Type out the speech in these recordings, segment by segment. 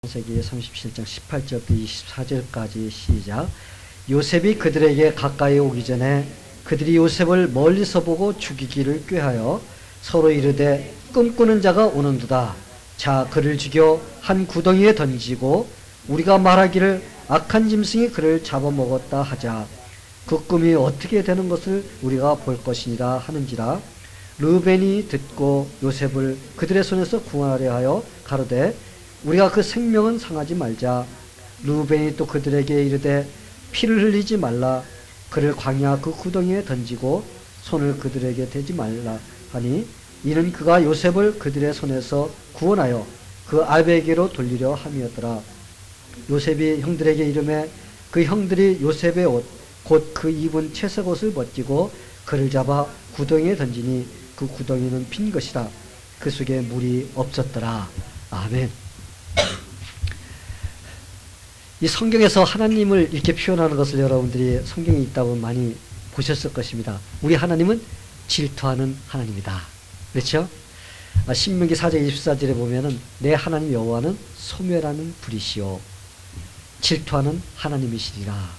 창세기 37장 18절부터 24절까지 시작. 요셉이 그들에게 가까이 오기 전에 그들이 요셉을 멀리서 보고 죽이기를 꾀하여 서로 이르되 꿈꾸는 자가 오는도다. 자, 그를 죽여 한 구덩이에 던지고 우리가 말하기를 악한 짐승이 그를 잡아먹었다 하자. 그 꿈이 어떻게 되는 것을 우리가 볼 것이니라 하는지라. 르우벤이 듣고 요셉을 그들의 손에서 구원하려 하여 가로되 우리가 그 생명은 상하지 말자. 르우벤이 또 그들에게 이르되 피를 흘리지 말라. 그를 광야 그 구덩이에 던지고 손을 그들에게 대지 말라 하니 이는 그가 요셉을 그들의 손에서 구원하여 그 아베에게로 돌리려 함이었더라. 요셉이 형들에게 이르매 그 형들이 요셉의 옷 곧 그 입은 채색 옷을 벗기고 그를 잡아 구덩이에 던지니 그 구덩이는 빈 것이라. 그 속에 물이 없었더라. 아멘. 이 성경에서 하나님을 이렇게 표현하는 것을 여러분들이 성경에 있다고 많이 보셨을 것입니다. 우리 하나님은 질투하는 하나님이다. 그렇죠? 신명기 4장 24절에 보면은 내 하나님 여호와는 소멸하는 불이시요 질투하는 하나님이시리라.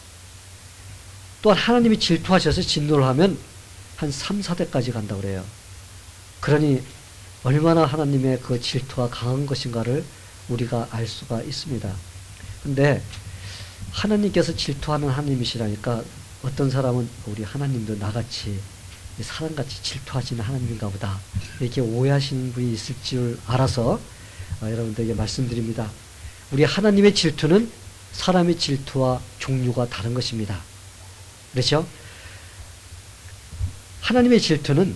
또한 하나님이 질투하셔서 진노를 하면 한 3, 4대까지 간다고 그래요. 그러니 얼마나 하나님의 그 질투가 강한 것인가를 우리가 알 수가 있습니다. 근데 하나님께서 질투하는 하나님이시라니까 어떤 사람은 우리 하나님도 나같이 사람같이 질투하시는 하나님인가 보다 이렇게 오해하시는 분이 있을 줄 알아서 여러분들에게 말씀드립니다. 우리 하나님의 질투는 사람의 질투와 종류가 다른 것입니다. 그렇죠? 하나님의 질투는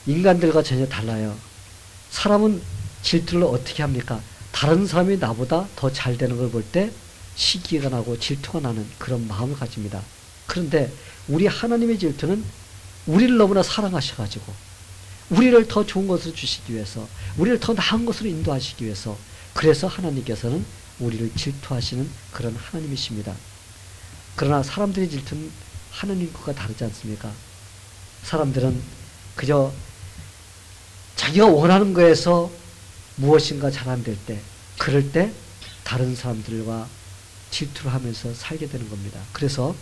인간들과 전혀 달라요. 사람은 질투를 어떻게 합니까? 다른 사람이 나보다 더 잘 되는 걸 볼 때 시기가 나고 질투가 나는 그런 마음을 가집니다. 그런데 우리 하나님의 질투는 우리를 너무나 사랑하셔가지고 우리를 더 좋은 것을 주시기 위해서 우리를 더 나은 것으로 인도하시기 위해서 그래서 하나님께서는 우리를 질투하시는 그런 하나님이십니다. 그러나 사람들의 질투는 하나님 것과 다르지 않습니까? 사람들은 그저 자기가 원하는 거에서 무엇인가 잘 안 될 때, 그럴 때 다른 사람들과 질투를 하면서 살게 되는 겁니다. 그래서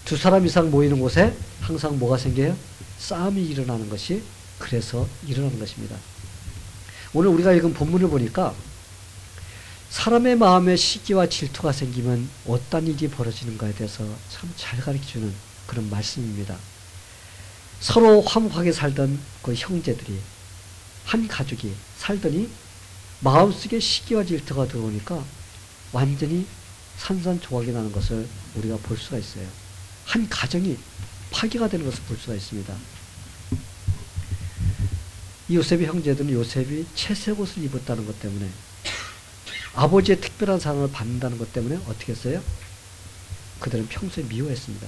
두 사람 이상 모이는 곳에 항상 뭐가 생겨요? 싸움이 일어나는 것이 그래서 일어나는 것입니다. 오늘 우리가 읽은 본문을 보니까 사람의 마음에 시기와 질투가 생기면 어떤 일이 벌어지는가에 대해서 참 잘 가르쳐주는 그런 말씀입니다. 서로 화목하게 살던 그 형제들이 한 가족이 살더니 마음속에 시기와 질투가 들어오니까 완전히 산산조각이 나는 것을 우리가 볼 수가 있어요. 한 가정이 파괴가 되는 것을 볼 수가 있습니다. 이 요셉의 형제들은 요셉이 채색 옷을 입었다는 것 때문에 아버지의 특별한 사랑을 받는다는 것 때문에 어떻게 했어요? 그들은 평소에 미워했습니다.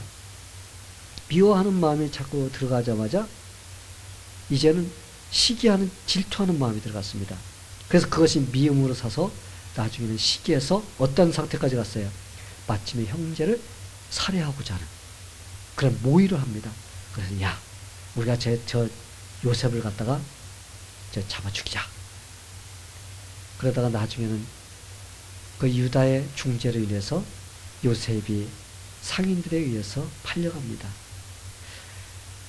미워하는 마음이 자꾸 들어가자마자 이제는 시기하는 질투하는 마음이 들어갔습니다. 그래서 그것이 미움으로 사서 나중에는 시기해서 어떤 상태까지 갔어요? 마침내 형제를 살해하고자 하는 그런 모의를 합니다. 그래서 야 우리가 저 요셉을 갖다가 잡아 죽이자. 그러다가 나중에는 그 유다의 중재로 인해서 요셉이 상인들에 의해서 팔려갑니다.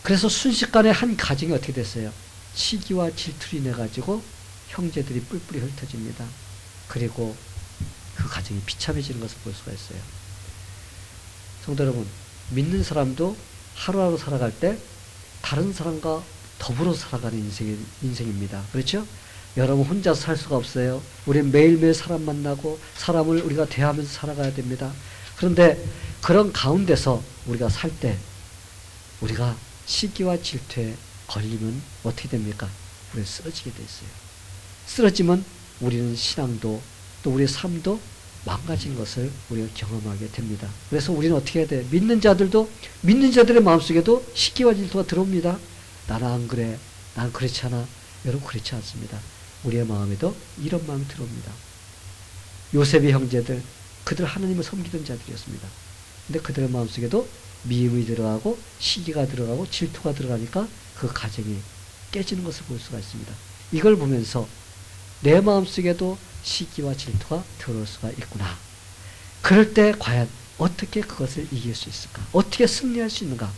그래서 순식간에 한 가정이 어떻게 됐어요? 시기와 질투로 인해 가지고 형제들이 뿔뿔이 흩어집니다. 그리고 그 가정이 비참해지는 것을 볼 수가 있어요. 성도 여러분, 믿는 사람도 하루하루 살아갈 때 다른 사람과 더불어 살아가는 인생입니다. 그렇죠? 여러분 혼자서 살 수가 없어요. 우리는 매일매일 사람 만나고 사람을 우리가 대하면서 살아가야 됩니다. 그런데 그런 가운데서 우리가 살 때 우리가 시기와 질투에 걸리면 어떻게 됩니까? 우리는 쓰러지게 돼 있어요. 쓰러지면 우리는 신앙도 또 우리의 삶도 망가진 것을 우리가 경험하게 됩니다. 그래서 우리는 어떻게 해야 돼? 믿는 자들의 마음속에도 시기와 질투가 들어옵니다. 나는 안 그래. 난 그렇지 않아. 여러분 그렇지 않습니다. 우리의 마음에도 이런 마음이 들어옵니다. 요셉의 형제들, 그들 하나님을 섬기던 자들이었습니다. 근데 그들의 마음속에도 미움이 들어가고 시기가 들어가고 질투가 들어가니까 그 가정이 깨지는 것을 볼 수가 있습니다. 이걸 보면서 내 마음속에도 시기와 질투가 들어올 수가 있구나. 그럴 때 과연 어떻게 그것을 이길 수 있을까? 어떻게 승리할 수 있는가?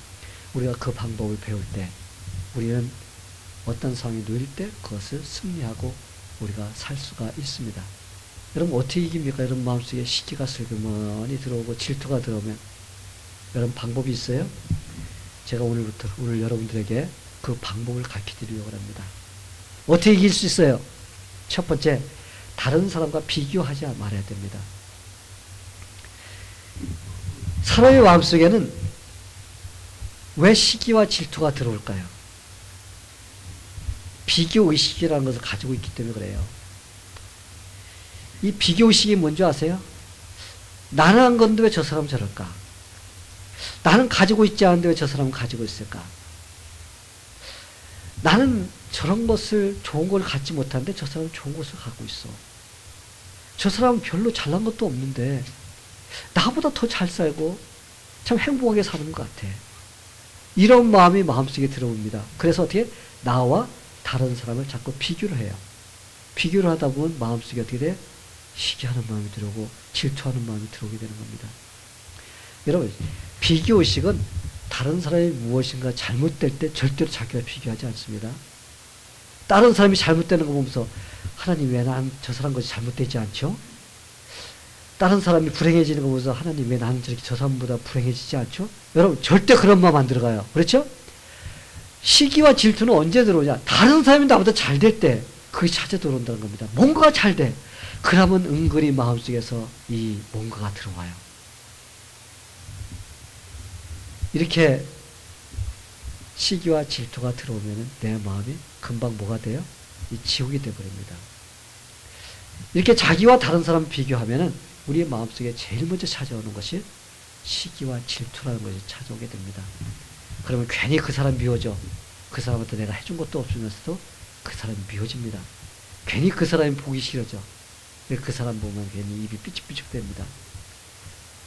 우리가 그 방법을 배울 때 우리는 어떤 상황이 놓일 때 그것을 승리하고 우리가 살 수가 있습니다. 여러분 어떻게 이깁니까? 여러분 마음속에 시기가 슬그머니 들어오고 질투가 들어오면 여러분 방법이 있어요? 제가 오늘 여러분들에게 그 방법을 가르쳐 드리려고 합니다. 어떻게 이길 수 있어요? 첫 번째, 다른 사람과 비교하지 말아야 됩니다. 사람의 마음속에는 왜 시기와 질투가 들어올까요? 비교의식이라는 것을 가지고 있기 때문에 그래요. 이 비교의식이 뭔지 아세요? 나는 한 건데 왜 저 사람은 저럴까? 나는 가지고 있지 않은데 왜 저 사람은 가지고 있을까? 나는 저런 것을 좋은 걸 갖지 못하는데 저 사람은 좋은 것을 갖고 있어. 저 사람은 별로 잘난 것도 없는데 나보다 더 잘 살고 참 행복하게 사는 것 같아. 이런 마음이 마음속에 들어옵니다. 그래서 어떻게? 나와 다른 사람을 자꾸 비교를 해요. 비교를 하다 보면 마음속에 어떻게 돼? 시기하는 마음이 들어오고 질투하는 마음이 들어오게 되는 겁니다. 여러분, 비교의식은 다른 사람이 무엇인가 잘못될 때 절대로 자기와 비교하지 않습니다. 다른 사람이 잘못되는 거 보면서 하나님 왜 난 저 사람 것이 잘못되지 않죠? 다른 사람이 불행해지는 거 보면서 하나님 왜 나는 저렇게 저 사람보다 불행해지지 않죠? 여러분 절대 그런 마음 안 들어가요. 그렇죠? 시기와 질투는 언제 들어오냐? 다른 사람이 나보다 잘 될 때 그게 찾아 들어온다는 겁니다. 뭔가가 잘 돼. 그러면 은근히 마음속에서 이 뭔가가 들어와요. 이렇게 시기와 질투가 들어오면 내 마음이 금방 뭐가 돼요? 이 지옥이 되어버립니다. 이렇게 자기와 다른 사람 비교하면 우리의 마음속에 제일 먼저 찾아오는 것이 시기와 질투라는 것이 찾아오게 됩니다. 그러면 괜히 그 사람 미워져. 그 사람한테 내가 해준 것도 없으면서도 그 사람이 미워집니다. 괜히 그 사람이 보기 싫어져. 그 사람 보면 괜히 입이 삐죽삐죽 됩니다.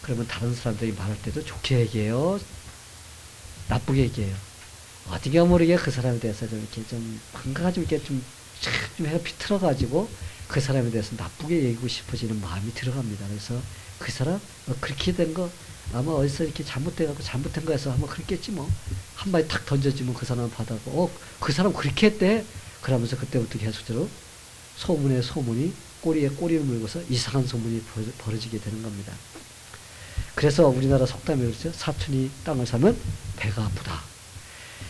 그러면 다른 사람들이 말할 때도 좋게 얘기해요? 나쁘게 얘기해요? 어디가 모르게 그 사람에 대해서 좀 이렇게 좀 반가가지고 이렇게 좀 해서 비틀어가지고 그 사람에 대해서 나쁘게 얘기하고 싶어지는 마음이 들어갑니다. 그래서 그 사람 그렇게 된 거 아마 어디서 이렇게 잘못돼갖고 잘못한 거에서 한번 그랬겠지 뭐. 한 마디 탁 던져주면 그 사람은 받아고 그 사람 그렇게 했대. 그러면서 그때부터 계속적으로 소문에 소문이 꼬리에 꼬리를 물고서 이상한 소문이 벌어지게 되는 겁니다. 그래서 우리나라 속담에 그렇죠. 사촌이 땅을 사면 배가 아프다.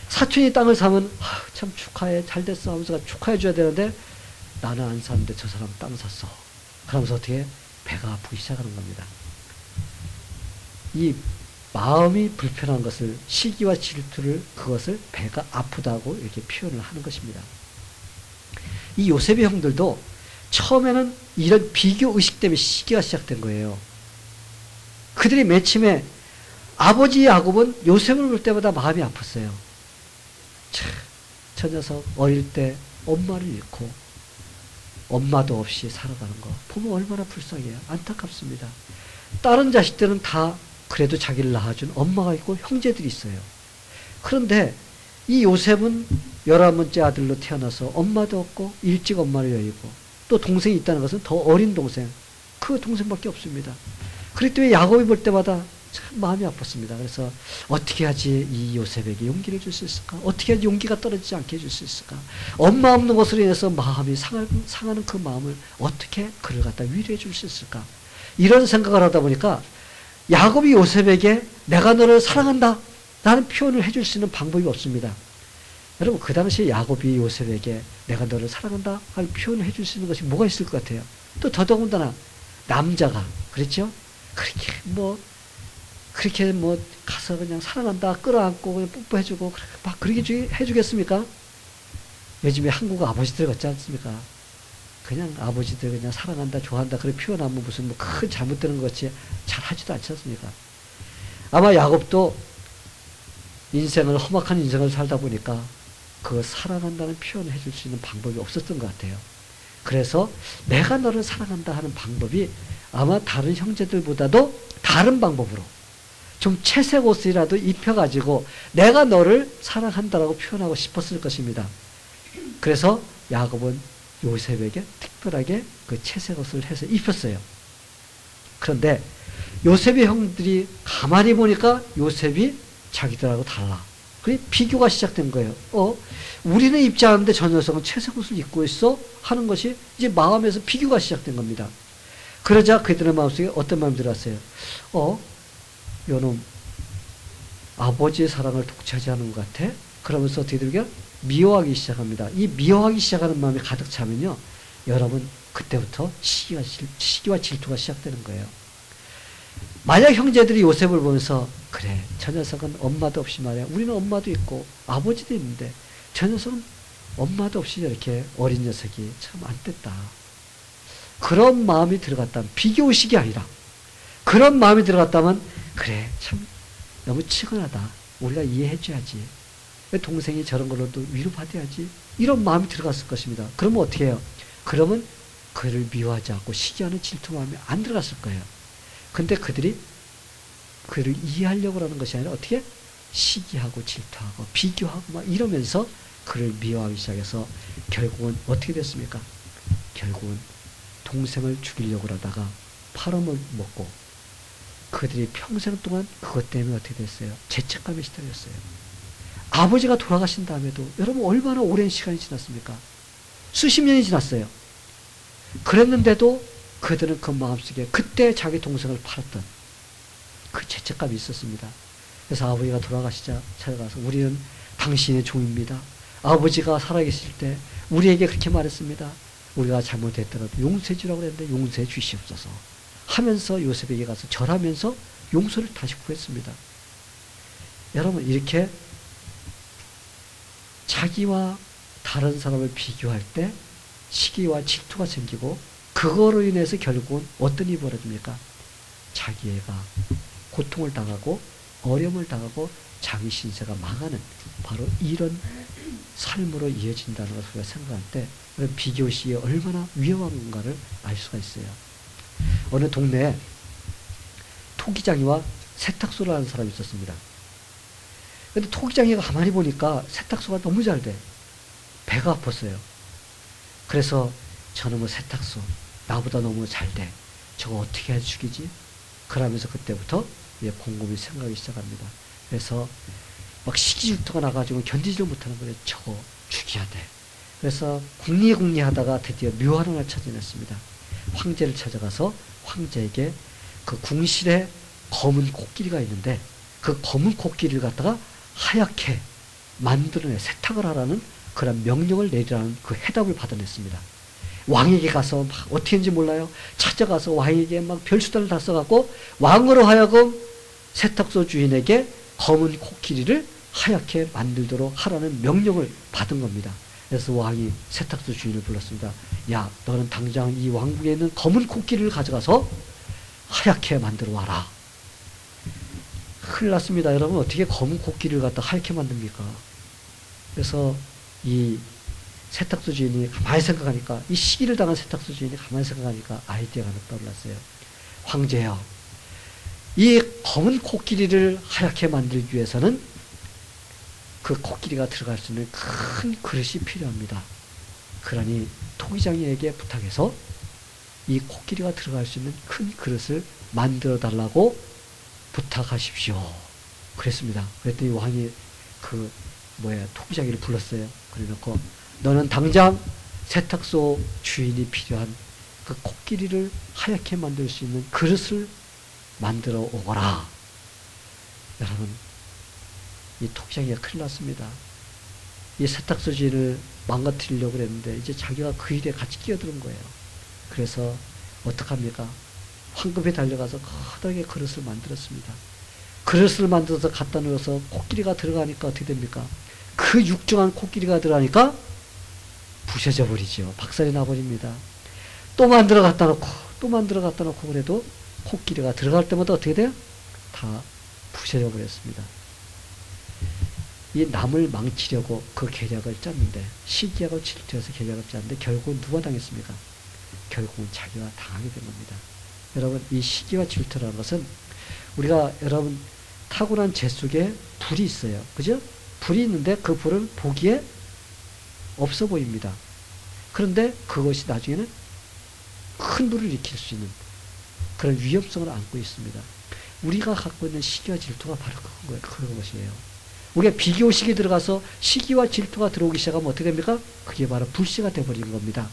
사촌이 땅을 사면 참 축하해 잘 됐어 하면서 축하해 줘야 되는데 나는 안 샀는데 저 사람 땅 샀어. 그러면서 어떻게 배가 아프기 시작하는 겁니다. 이 마음이 불편한 것을 시기와 질투를 그것을 배가 아프다고 이렇게 표현을 하는 것입니다. 이 요셉의 형들도 처음에는 이런 비교 의식 때문에 시기가 시작된 거예요. 그들이 맨 처음에 아버지 야곱은 요셉을 볼 때마다 마음이 아팠어요. 저 녀석 어릴 때 엄마를 잃고 엄마도 없이 살아가는 거 보면 얼마나 불쌍해요. 안타깝습니다. 다른 자식들은 다 그래도 자기를 낳아준 엄마가 있고 형제들이 있어요. 그런데 이 요셉은 11번째 아들로 태어나서 엄마도 없고 일찍 엄마를 여의고 또 동생이 있다는 것은 더 어린 동생, 그 동생밖에 없습니다. 그렇기 때문에 야곱이 볼 때마다 참 마음이 아팠습니다. 그래서 어떻게 하지 이 요셉에게 용기를 줄 수 있을까? 어떻게 하지 용기가 떨어지지 않게 해줄 수 있을까? 엄마 없는 것으로 인해서 마음이 상하는 그 마음을 어떻게 그를 갖다 위로해 줄 수 있을까? 이런 생각을 하다 보니까 야곱이 요셉에게 내가 너를 사랑한다 라는 표현을 해줄 수 있는 방법이 없습니다. 여러분 그 당시에 야곱이 요셉에게 내가 너를 사랑한다 하는 표현을 해줄 수 있는 것이 뭐가 있을 것 같아요? 또 더더군다나 남자가 그렇죠? 그렇게 가서 그냥 사랑한다 끌어안고 그냥 뽀뽀해주고 막 그렇게 해주겠습니까? 요즘에 한국 아버지들 같지 않습니까? 그냥 아버지들 그냥 사랑한다 좋아한다 그렇게 표현하면 무슨 큰 잘못되는 것 같이 잘 하지도 않지 않습니까? 아마 야곱도 험악한 인생을 살다 보니까 그 사랑한다는 표현을 해줄 수 있는 방법이 없었던 것 같아요. 그래서 내가 너를 사랑한다 하는 방법이 아마 다른 형제들보다도 다른 방법으로 좀 채색 옷이라도 입혀가지고 내가 너를 사랑한다라고 표현하고 싶었을 것입니다. 그래서 야곱은 요셉에게 특별하게 그 채색 옷을 해서 입혔어요. 그런데 요셉의 형들이 가만히 보니까 요셉이 자기들하고 달라. 그래 비교가 시작된 거예요. 우리는 입지 않았는데 저 녀석은 채색 옷을 입고 있어? 하는 것이 이제 마음에서 비교가 시작된 겁니다. 그러자 그들의 마음속에 어떤 마음이 들었어요? 요놈 아버지의 사랑을 독차지 하는 것 같아? 그러면서 어떻게 미워하기 시작합니다. 이 미워하기 시작하는 마음이 가득 차면요, 여러분 그때부터 시기와 질투가 시작되는 거예요. 만약 형제들이 요셉을 보면서 그래 저 녀석은 엄마도 없이 말이야, 우리는 엄마도 있고 아버지도 있는데 저 녀석은 엄마도 없이 이렇게 어린 녀석이 참 안 됐다, 그런 마음이 들어갔다면, 비교의식이 아니라 그런 마음이 들어갔다면 그래 참 너무 치근하다, 우리가 이해해줘야지, 왜 동생이 저런 걸로도 위로받아야지, 이런 마음이 들어갔을 것입니다. 그러면 어떻게 해요? 그러면 그를 미워하지 않고 시기하는 질투 마음이 안 들어갔을 거예요. 근데 그들이 그를 이해하려고 하는 것이 아니라 어떻게 시기하고 질투하고 비교하고 막 이러면서 그를 미워하기 시작해서 결국은 어떻게 됐습니까? 결국은 동생을 죽이려고 하다가 팔음을 먹고 그들이 평생 동안 그것 때문에 어떻게 됐어요? 죄책감이 시작했어요. 아버지가 돌아가신 다음에도 여러분 얼마나 오랜 시간이 지났습니까? 수십 년이 지났어요. 그랬는데도 그들은 그 마음속에 그때 자기 동생을 팔았던 그 죄책감이 있었습니다. 그래서 아버지가 돌아가시자 찾아가서 우리는 당신의 종입니다. 아버지가 살아계실 때 우리에게 그렇게 말했습니다. 우리가 잘못했더라도 용서해 주라고 했는데 용서해 주시옵소서 하면서 요셉에게 가서 절하면서 용서를 다시 구했습니다. 여러분 이렇게 자기와 다른 사람을 비교할 때 시기와 질투가 생기고 그거로 인해서 결국은 어떤 일이 벌어집니까? 자기애가 고통을 당하고 어려움을 당하고 자기 신세가 망하는 바로 이런 삶으로 이어진다는 것을 우리가 생각할 때 그런 비교의식이 얼마나 위험한 건가를 알 수가 있어요. 어느 동네에 토기장이와 세탁소를 하는 사람이 있었습니다. 근데 토기장이가 가만히 보니까 세탁소가 너무 잘 돼. 배가 아팠어요. 그래서 저는 뭐 세탁소 나보다 너무 잘 돼. 저거 어떻게 해서 죽이지? 그러면서 그때부터 곰곰이 생각하기 시작합니다. 그래서 막 시기질투가 나가지고 견디지 못하는 거예요. 저거 죽여야 돼. 그래서 궁리하다가 드디어 묘한 하나를 찾아냈습니다. 황제를 찾아가서 황제에게 그 궁실에 검은 코끼리가 있는데 그 검은 코끼리를 갖다가 하얗게 만들어내 세탁을 하라는 그런 명령을 내리라는 그 해답을 받아냈습니다. 왕에게 가서 막 어떻게 했는지 몰라요. 찾아가서 왕에게 막 별수단을 다 써갖고 왕으로 하여금 세탁소 주인에게 검은 코끼리를 하얗게 만들도록 하라는 명령을 받은 겁니다. 그래서 왕이 세탁소 주인을 불렀습니다. 야, 너는 당장 이 왕국에 있는 검은 코끼리를 가져가서 하얗게 만들어 와라. 큰일 났습니다. 여러분 어떻게 검은 코끼리를 갖다 하얗게 만듭니까? 그래서 이 세탁소 주인이 가만히 생각하니까, 이 시기를 당한 세탁소 주인이 가만히 생각하니까 아이디어가 떠올랐어요. 황제여, 이 검은 코끼리를 하얗게 만들기 위해서는 그 코끼리가 들어갈 수 있는 큰 그릇이 필요합니다. 그러니 토기장이에게 부탁해서 이 코끼리가 들어갈 수 있는 큰 그릇을 만들어 달라고 부탁하십시오. 그랬습니다. 그랬더니 왕이 토기장이를 불렀어요. 그래놓고 너는 당장 세탁소 주인이 필요한 그 코끼리를 하얗게 만들 수 있는 그릇을 만들어 오거라. 여러분, 이 토기장이가 큰일 났습니다. 이 세탁소 주인을 망가뜨리려고 그랬는데 이제 자기가 그 일에 같이 끼어드는 거예요. 그래서 어떡합니까? 황급히 달려가서 커다랗게 그릇을 만들었습니다. 그릇을 만들어서 갖다 놓아서 코끼리가 들어가니까 어떻게 됩니까? 그 육중한 코끼리가 들어가니까 부셔져 버리죠. 박살이 나버립니다. 또 만들어 갖다 놓고 또 만들어 갖다 놓고 그래도 코끼리가 들어갈 때마다 어떻게 돼요? 다 부셔져 버렸습니다. 이 남을 망치려고 그 계략을 짰는데, 시기하고 질투해서 계략을 짰는데 결국은 누가 당했습니까? 결국은 자기가 당하게 된 겁니다. 여러분, 이 시기와 질투라는 것은 우리가 여러분 타고난 죄 속에 불이 있어요. 그죠? 불이 있는데 그 불은 보기에 없어 보입니다. 그런데 그것이 나중에는 큰 불을 일으킬 수 있는 그런 위험성을 안고 있습니다. 우리가 갖고 있는 시기와 질투가 바로 그런 것이에요. 우리가 비교식이 들어가서 시기와 질투가 들어오기 시작하면 어떻게 됩니까? 그게 바로 불씨가 되어버리는 겁니다.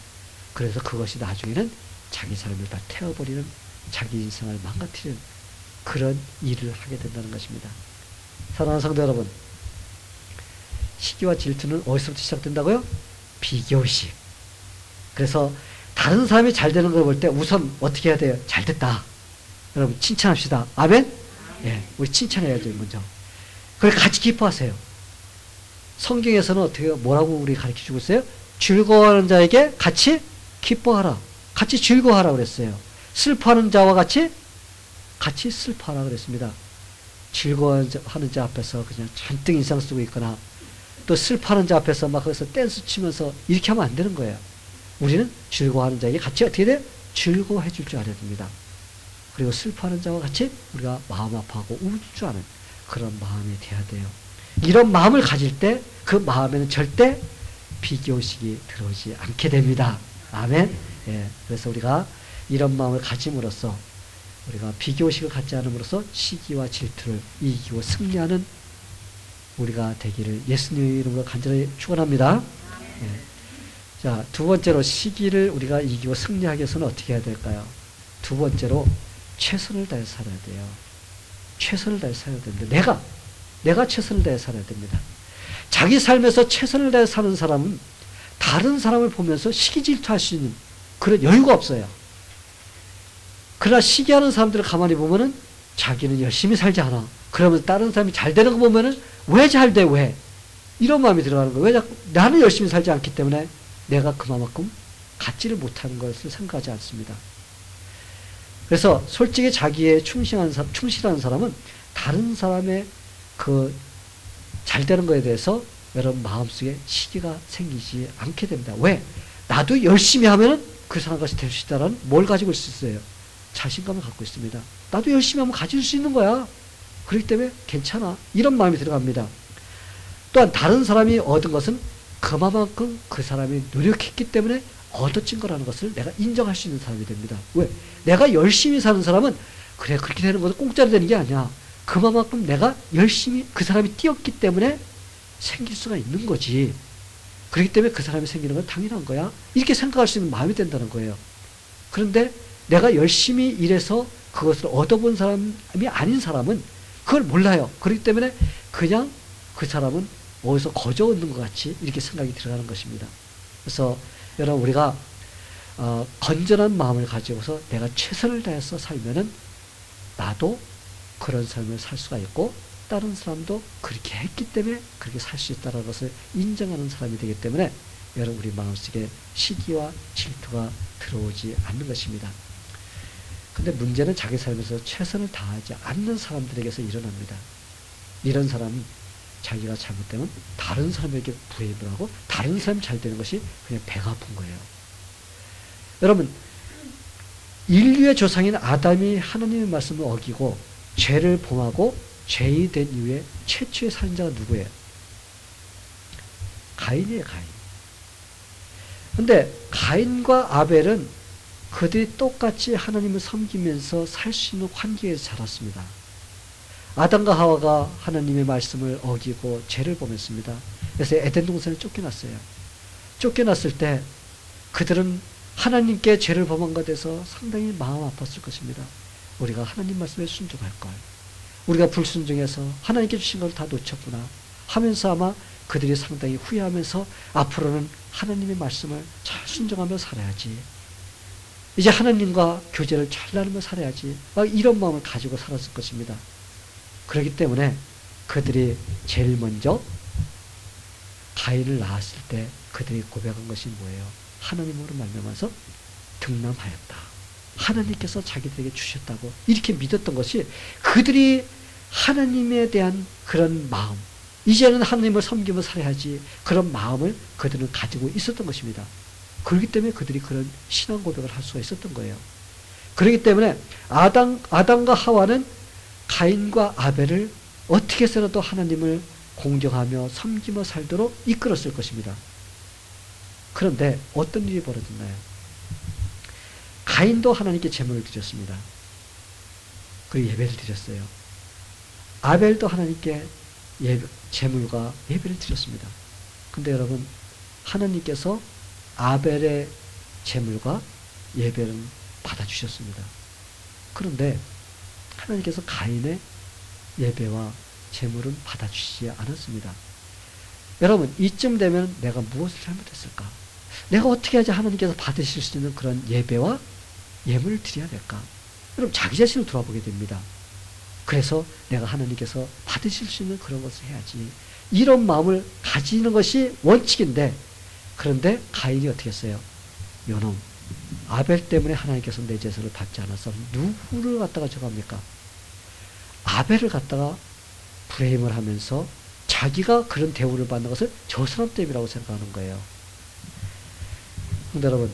그래서 그것이 나중에는 자기 삶을 다 태워버리는, 자기 인생을 망가뜨리는 그런 일을 하게 된다는 것입니다. 사랑하는 성도 여러분, 시기와 질투는 어디서부터 시작된다고요? 비교식. 그래서 다른 사람이 잘 되는 걸 볼 때 우선 어떻게 해야 돼요? 잘 됐다. 여러분 칭찬합시다. 아멘? 예, 우리 칭찬해야죠, 먼저. 그걸 같이 기뻐하세요. 성경에서는 어떻게, 뭐라고 우리 가르쳐 주고 있어요? 즐거워하는 자에게 같이 기뻐하라. 같이 즐거워하라 그랬어요. 슬퍼하는 자와 같이 슬퍼하라 그랬습니다. 즐거워하는 자 앞에서 그냥 잔뜩 인상 쓰고 있거나 또 슬퍼하는 자 앞에서 막 거기서 댄스 치면서 이렇게 하면 안 되는 거예요. 우리는 즐거워하는 자에게 같이 어떻게 돼? 즐거워해 줄 줄 알아야 됩니다. 그리고 슬퍼하는 자와 같이 우리가 마음 아파하고 울 줄 아는 그런 마음이 돼야 돼요. 이런 마음을 가질 때 그 마음에는 절대 비교식이 들어오지 않게 됩니다. 아멘. 예, 그래서 우리가 이런 마음을 가짐으로써 우리가 비교식을 갖지 않음으로써 시기와 질투를 이기고 승리하는 우리가 되기를 예수님의 이름으로 간절히 축원합니다. 예. 자, 두 번째로 시기를 우리가 이기고 승리하기 위해서는 어떻게 해야 될까요? 두 번째로 최선을 다해 살아야 돼요. 최선을 다해 살아야 됩니다. 내가 최선을 다해 살아야 됩니다. 자기 삶에서 최선을 다해 사는 사람은 다른 사람을 보면서 시기 질투할 수 있는 그런 여유가 없어요. 그러나 시기하는 사람들을 가만히 보면은 자기는 열심히 살지 않아. 그러면서 다른 사람이 잘 되는 거 보면은 왜 잘 돼? 왜? 이런 마음이 들어가는 거예요. 왜 자꾸 나는 열심히 살지 않기 때문에 내가 그만큼 갖지를 못하는 것을 생각하지 않습니다. 그래서 솔직히 자기에 충실한 사람은 다른 사람의 그 잘 되는 것에 대해서 여러분 마음속에 시기가 생기지 않게 됩니다. 왜? 나도 열심히 하면은 그 사람 같이 될 수 있다는 뭘 가지고 있을 수 있어요? 자신감을 갖고 있습니다. 나도 열심히 하면 가질 수 있는 거야. 그렇기 때문에 괜찮아. 이런 마음이 들어갑니다. 또한 다른 사람이 얻은 것은 그만큼 그 사람이 노력했기 때문에 얻어진 거라는 것을 내가 인정할 수 있는 사람이 됩니다. 왜? 내가 열심히 사는 사람은 그래 그렇게 되는 것은 공짜로 되는 게 아니야. 그만큼 내가 열심히 그 사람이 뛰었기 때문에 생길 수가 있는 거지. 그렇기 때문에 그 사람이 생기는 건 당연한 거야. 이렇게 생각할 수 있는 마음이 된다는 거예요. 그런데 내가 열심히 일해서 그것을 얻어본 사람이 아닌 사람은 그걸 몰라요. 그렇기 때문에 그냥 그 사람은 어디서 거저 얻는 것 같이 이렇게 생각이 들어가는 것입니다. 그래서 여러분 우리가 건전한 마음을 가지고서 내가 최선을 다해서 살면은 나도 그런 삶을 살 수가 있고 다른 사람도 그렇게 했기 때문에 그렇게 살 수 있다는 것을 인정하는 사람이 되기 때문에 여러분 우리 마음속에 시기와 질투가 들어오지 않는 것입니다. 근데 문제는 자기 삶에서 최선을 다하지 않는 사람들에게서 일어납니다. 이런 사람은 자기가 잘못되면 다른 사람에게 부임을 하고 다른 사람이 잘 되는 것이 그냥 배가 아픈 거예요. 여러분 인류의 조상인 아담이 하나님의 말씀을 어기고 죄를 범하고 죄이 된 이후에 최초의 살인자가 누구예요? 가인이에요. 가인. 근데 가인과 아벨은 그들이 똑같이 하나님을 섬기면서 살 수 있는 환경에서 자랐습니다. 아담과 하와가 하나님의 말씀을 어기고 죄를 범했습니다. 그래서 에덴 동산을 쫓겨났어요. 쫓겨났을 때 그들은 하나님께 죄를 범한 것에 대해서 상당히 마음 아팠을 것입니다. 우리가 하나님 말씀에 순종할 걸. 우리가 불순종해서 하나님께 주신 걸 다 놓쳤구나 하면서 아마 그들이 상당히 후회하면서 앞으로는 하나님의 말씀을 잘 순종하며 살아야지. 이제 하나님과 교제를 잘 나누며 살아야지. 막 이런 마음을 가지고 살았을 것입니다. 그렇기 때문에 그들이 제일 먼저 가인을 낳았을 때 그들이 고백한 것이 뭐예요? 하나님으로 말미암아서 등남하였다. 하나님께서 자기들에게 주셨다고 이렇게 믿었던 것이 그들이 하나님에 대한 그런 마음, 이제는 하나님을 섬기며 살아야지 그런 마음을 그들은 가지고 있었던 것입니다. 그렇기 때문에 그들이 그런 신앙 고백을 할 수가 있었던 거예요. 그렇기 때문에 아담과 하와는 가인과 아벨을 어떻게 해서라도 하나님을 공경하며 섬기며 살도록 이끌었을 것입니다. 그런데 어떤 일이 벌어졌나요? 가인도 하나님께 제물을 드렸습니다. 그리고 예배를 드렸어요. 아벨도 하나님께 제물과 예배를 드렸습니다. 근데 여러분, 하나님께서 아벨의 제물과 예배는 받아주셨습니다. 그런데 하나님께서 가인의 예배와 제물은 받아주시지 않았습니다. 여러분, 이쯤 되면 내가 무엇을 잘못했을까? 내가 어떻게 해야지 하나님께서 받으실 수 있는 그런 예배와 예물을 드려야 될까? 여러분, 자기 자신을 돌아보게 됩니다. 그래서 내가 하나님께서 받으실 수 있는 그런 것을 해야지. 이런 마음을 가지는 것이 원칙인데, 그런데 가인이 어떻게 했어요? 요놈, 아벨 때문에 하나님께서 내 제사를 받지 않아서 누구를 갖다가 저겁니까? 아벨을 갖다가 브레임을 하면서 자기가 그런 대우를 받는 것을 저 사람 때문이라고 생각하는 거예요. 근데 여러분,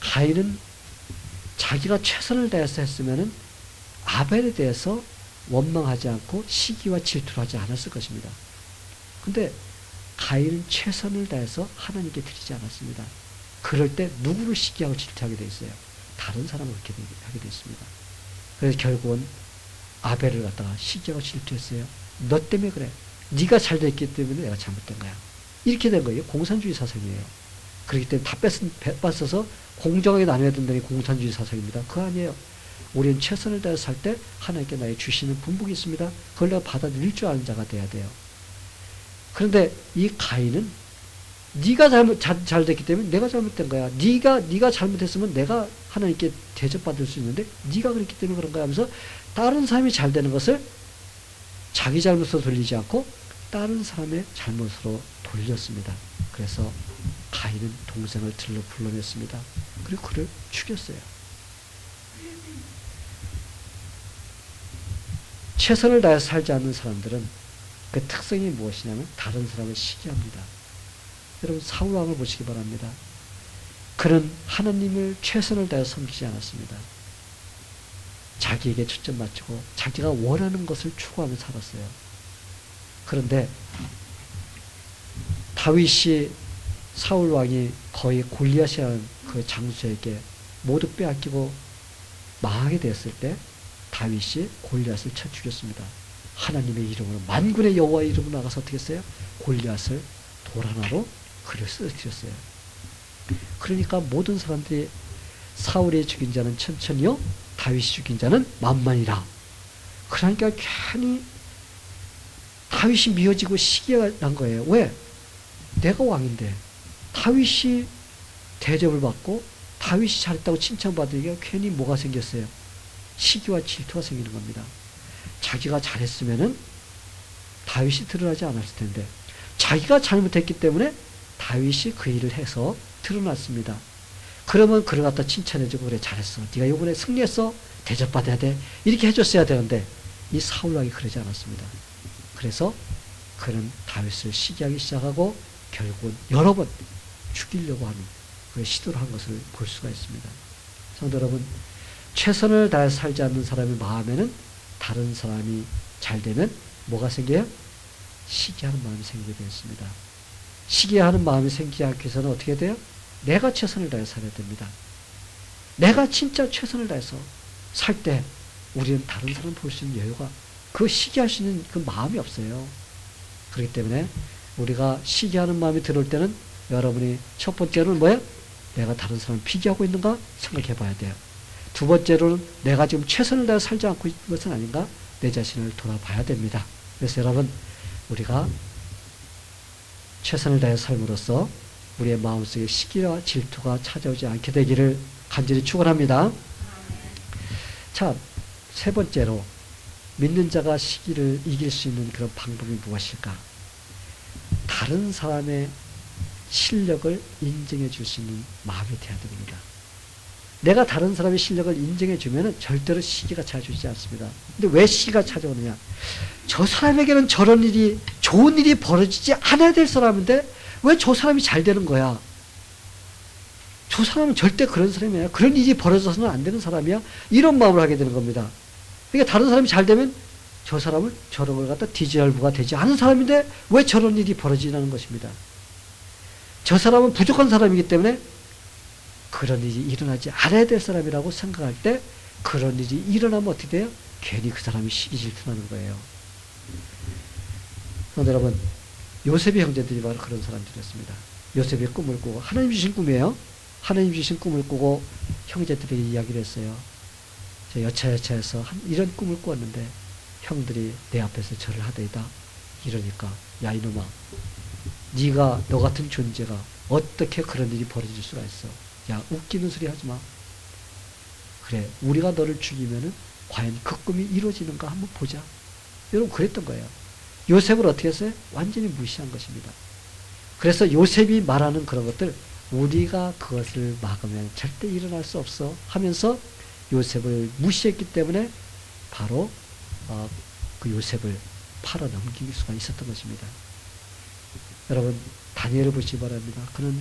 가인은 자기가 최선을 다해서 했으면은 아벨에 대해서 원망하지 않고 시기와 질투를 하지 않았을 것입니다. 근데 가인은 최선을 다해서 하나님께 드리지 않았습니다. 그럴 때 누구를 시기하고 질투하게 되어 있어요? 다른 사람을 그렇게 하게 되어 있습니다. 그래서 결국은 아벨을 갖다가 시기하고 질투했어요. 너 때문에 그래. 네가 잘 됐기 때문에 내가 잘못된 거야. 이렇게 된 거예요. 공산주의 사상이에요. 그렇기 때문에 다 뺏어서 공정하게 나눠야 된다는 게 공산주의 사상입니다. 그거 아니에요. 우리는 최선을 다해서 살 때 하나님께 나의 주시는 분복이 있습니다. 그걸 내가 받아들일 줄 아는 자가 돼야 돼요. 그런데 이 가인은 네가 잘 됐기 때문에 내가 잘못된 거야. 네가 잘못했으면 내가 하나님께 대접받을 수 있는데 네가 그랬기 때문에 그런 거야 하면서 다른 사람이 잘 되는 것을 자기 잘못으로 돌리지 않고 다른 사람의 잘못으로 돌렸습니다. 그래서 가인은 동생을 들러 불러냈습니다. 그리고 그를 죽였어요. 최선을 다해서 살지 않는 사람들은 그 특성이 무엇이냐면 다른 사람을 시기합니다. 여러분, 사울왕을 보시기 바랍니다. 그는 하나님을 최선을 다해서 섬기지 않았습니다. 자기에게 초점 맞추고 자기가 원하는 것을 추구하며 살았어요. 그런데 다윗이 사울왕이 거의 골리앗이라는 그 장수에게 모두 빼앗기고 망하게 되었을 때 다윗이 골리앗을 쳐 죽였습니다. 하나님의 이름으로, 만군의 여호와의 이름으로 나가서 어떻게 했어요? 골리앗을 돌 하나로 그를 쓰러뜨렸어요. 그러니까 모든 사람들이 사울이 죽인 자는 천천히요, 다윗이 죽인 자는 만만이라. 그러니까 괜히 다윗이 미워지고 시기가 난 거예요. 왜? 내가 왕인데 다윗이 대접을 받고 다윗이 잘했다고 칭찬받으니까 괜히 뭐가 생겼어요? 시기와 질투가 생기는 겁니다. 자기가 잘했으면은 다윗이 드러나지 않았을 텐데 자기가 잘못했기 때문에 다윗이 그 일을 해서 드러났습니다. 그러면 그를 갖다 칭찬해주고, 그래 잘했어, 네가 이번에 승리했어, 대접받아야 돼, 이렇게 해줬어야 되는데 이 사울왕이 그러지 않았습니다. 그래서 그는 다윗을 시기하기 시작하고 결국은 여러 번 죽이려고 하는 그 시도를 한 것을 볼 수가 있습니다. 성도 여러분, 최선을 다해서 살지 않는 사람의 마음에는 다른 사람이 잘 되면 뭐가 생겨요? 시기하는 마음이 생기게 되었습니다. 시기하는 마음이 생기지 않기 위해서는 어떻게 돼요? 내가 최선을 다해서 살아야 됩니다. 내가 진짜 최선을 다해서 살 때 우리는 다른 사람 볼 수 있는 여유가, 그 시기할 수 있는 그 마음이 없어요. 그렇기 때문에 우리가 시기하는 마음이 들어올 때는 여러분이 첫 번째로는 뭐예요? 내가 다른 사람을 비교하고 있는가 생각해 봐야 돼요. 두 번째로는 내가 지금 최선을 다해 살지 않고 있는 것은 아닌가, 내 자신을 돌아봐야 됩니다. 그래서 여러분, 우리가 최선을 다해 삶으로써 우리의 마음속에 시기와 질투가 찾아오지 않게 되기를 간절히 축원합니다. 자, 세 번째로 믿는 자가 시기를 이길 수 있는 그런 방법이 무엇일까? 다른 사람의 실력을 인정해 줄 수 있는 마음이 되어야 됩니다. 내가 다른 사람의 실력을 인정해 주면 절대로 시기가 찾아오지 않습니다. 근데 왜 시기가 찾아오느냐? 저 사람에게는 저런 일이, 좋은 일이 벌어지지 않아야 될 사람인데 왜 저 사람이 잘 되는 거야? 저 사람은 절대 그런 사람이 아니야. 그런 일이 벌어져서는 안 되는 사람이야. 이런 마음을 하게 되는 겁니다. 그러니까 다른 사람이 잘 되면 저 사람을 저런 걸 갖다 디지털부가 되지 않은 사람인데 왜 저런 일이 벌어지냐는 것입니다. 저 사람은 부족한 사람이기 때문에 그런 일이 일어나지 않아야 될 사람이라고 생각할 때 그런 일이 일어나면 어떻게 돼요? 괜히 그 사람이 시기 질투나는 거예요. 그런데 여러분, 요셉의 형제들이 바로 그런 사람들이었습니다. 요셉의 꿈을 꾸고, 하나님 주신 꿈이에요. 하나님 주신 꿈을 꾸고 형제들에게 이야기를 했어요. 저 여차여차해서 이런 꿈을 꾸었는데 형들이 내 앞에서 절을 하더이다. 이러니까 야 이놈아, 네가 너 같은 존재가 어떻게 그런 일이 벌어질 수가 있어. 야 웃기는 소리 하지 마. 그래 우리가 너를 죽이면은 과연 그 꿈이 이루어지는가 한번 보자. 여러분 그랬던 거예요. 요셉을 어떻게 했어요? 완전히 무시한 것입니다. 그래서 요셉이 말하는 그런 것들 우리가 그것을 막으면 절대 일어날 수 없어 하면서 요셉을 무시했기 때문에 바로 그 요셉을 팔아 넘길 수가 있었던 것입니다. 여러분 다니엘을 보시기 바랍니다. 그는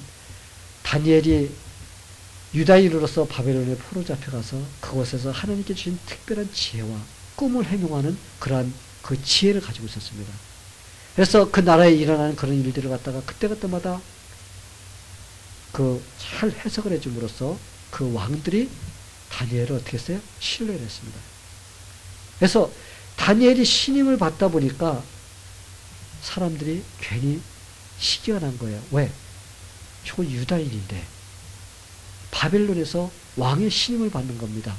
다니엘이 유다인으로서 바벨론에 포로 잡혀가서 그곳에서 하나님께 주신 특별한 지혜와 꿈을 행용하는 그러한 그 지혜를 가지고 있었습니다. 그래서 그 나라에 일어나는 그런 일들을 갖다가 그때마다 그 잘 해석을 해줌으로써 그 왕들이 다니엘을 어떻게 했어요? 신뢰를 했습니다. 그래서 다니엘이 신임을 받다 보니까 사람들이 괜히 시기가 난 거예요. 왜? 저 유다인인데 바벨론에서 왕의 신임을 받는 겁니다.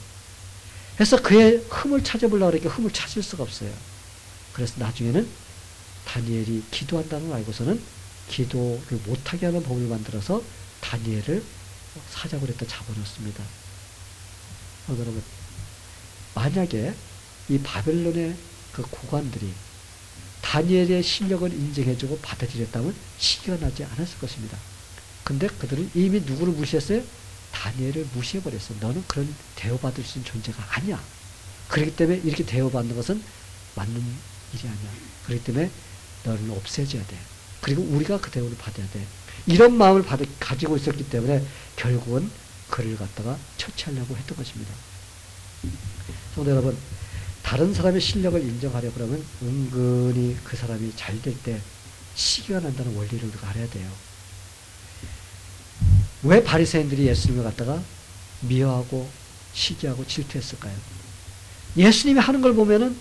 그래서 그의 흠을 찾아보려고 하니까 흠을 찾을 수가 없어요. 그래서 나중에는 다니엘이 기도한다는 걸 알고서는 기도를 못하게 하는 법을 만들어서 다니엘을 사자굴에 잡아놓습니다. 여러분, 만약에 이 바벨론의 그 고관들이 다니엘의 실력을 인정해주고 받아들였다면 시기가 나지 않았을 것입니다. 근데 그들은 이미 누구를 무시했어요? 다니엘을 무시해버렸어. 너는 그런 대우받을 수 있는 존재가 아니야. 그렇기 때문에 이렇게 대우받는 것은 맞는 일이 아니야. 그렇기 때문에 너는 없애줘야 돼. 그리고 우리가 그 대우를 받아야 돼. 이런 마음을 가지고 있었기 때문에 결국은 그를 갖다가 처치하려고 했던 것입니다. 성도 여러분, 다른 사람의 실력을 인정하려고 그러면 은근히 그 사람이 잘 될 때 시기가 난다는 원리를 우리가 알아야 돼요. 왜 바리새인들이 예수님을 갖다가 미워하고 시기하고 질투했을까요? 예수님이 하는 걸 보면은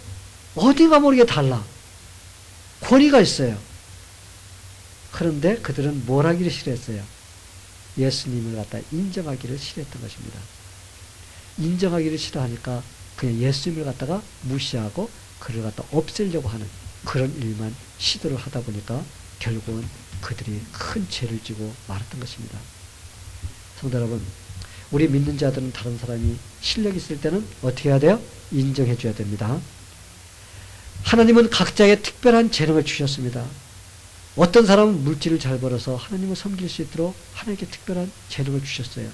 어딘가 모르게 달라. 권위가 있어요. 그런데 그들은 뭘 하기를 싫어했어요? 예수님을 갖다 인정하기를 싫어했던 것입니다. 인정하기를 싫어하니까 그냥 예수님을 갖다가 무시하고 그를 갖다 없애려고 하는 그런 일만 시도를 하다 보니까 결국은 그들이 큰 죄를 지고 말았던 것입니다. 성도 여러분, 우리 믿는 자들은 다른 사람이 실력이 있을 때는 어떻게 해야 돼요? 인정해 줘야 됩니다. 하나님은 각자의 특별한 재능을 주셨습니다. 어떤 사람은 물질을 잘 벌어서 하나님을 섬길 수 있도록 하나님께 특별한 재능을 주셨어요.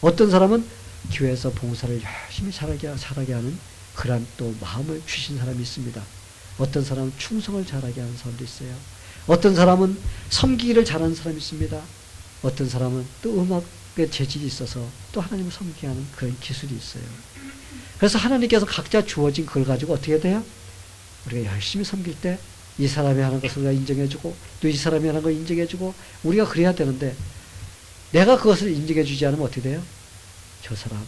어떤 사람은 교회에서 봉사를 열심히 잘하게 하는 그런 또 마음을 주신 사람이 있습니다. 어떤 사람은 충성을 잘하게 하는 사람도 있어요. 어떤 사람은 섬기기를 잘하는 사람이 있습니다. 어떤 사람은 또 음악의 재질이 있어서 또 하나님을 섬기게 하는 그런 기술이 있어요. 그래서 하나님께서 각자 주어진 그걸 가지고 어떻게 돼요? 우리가 열심히 섬길 때 이 사람이 하는 것을 우리가 인정해주고 또 이 사람이 하는 걸 인정해주고 우리가 그래야 되는데 내가 그것을 인정해주지 않으면 어떻게 돼요? 저 사람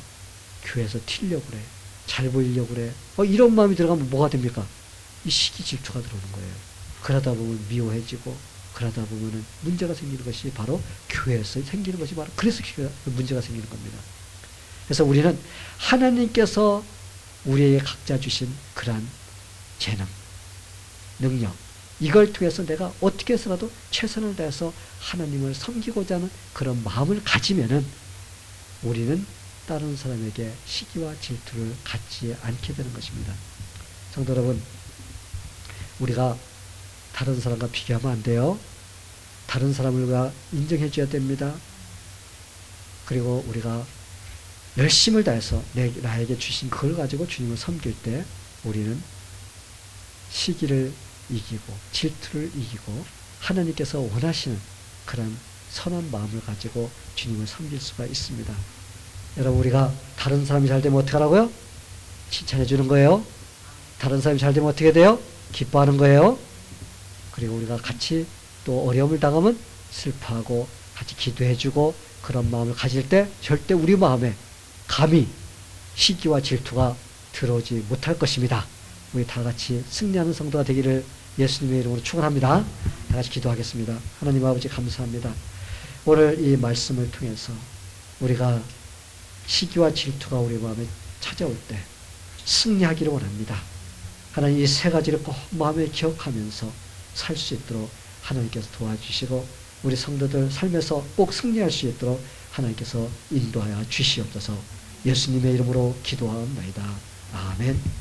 교회에서 튀려고 그래. 잘 보이려고 그래. 이런 마음이 들어가면 뭐가 됩니까? 이 시기 질투가 들어오는 거예요. 그러다 보면 미워해지고 그러다 보면은 문제가 생기는 것이 바로 교회에서 생기는 것이 바로 그래서 문제가 생기는 겁니다. 그래서 우리는 하나님께서 우리에게 각자 주신 그러한 재능, 능력, 이걸 통해서 내가 어떻게 해서라도 최선을 다해서 하나님을 섬기고자 하는 그런 마음을 가지면은 우리는 다른 사람에게 시기와 질투를 갖지 않게 되는 것입니다. 성도 여러분, 우리가 다른 사람과 비교하면 안 돼요. 다른 사람을 우리가 인정해 줘야 됩니다. 그리고 우리가 열심을 다해서 나에게 주신 그걸 가지고 주님을 섬길 때 우리는 시기를 이기고 질투를 이기고 하나님께서 원하시는 그런 선한 마음을 가지고 주님을 섬길 수가 있습니다. 여러분, 우리가 다른 사람이 잘 되면 어떻게 하라고요? 칭찬해 주는 거예요. 다른 사람이 잘 되면 어떻게 돼요? 기뻐하는 거예요. 그리고 우리가 같이 또 어려움을 당하면 슬퍼하고 같이 기도해주고 그런 마음을 가질 때 절대 우리 마음에 감히 시기와 질투가 들어오지 못할 것입니다. 우리 다 같이 승리하는 성도가 되기를 예수님의 이름으로 축원합니다. 다 같이 기도하겠습니다. 하나님 아버지 감사합니다. 오늘 이 말씀을 통해서 우리가 시기와 질투가 우리 마음에 찾아올 때 승리하기를 원합니다. 하나님 이 세 가지를 꼭 마음에 기억하면서 살 수 있도록 하나님께서 도와주시고 우리 성도들 삶에서 꼭 승리할 수 있도록 하나님께서 인도하여 주시옵소서. 예수님의 이름으로 기도하옵나이다. 아멘.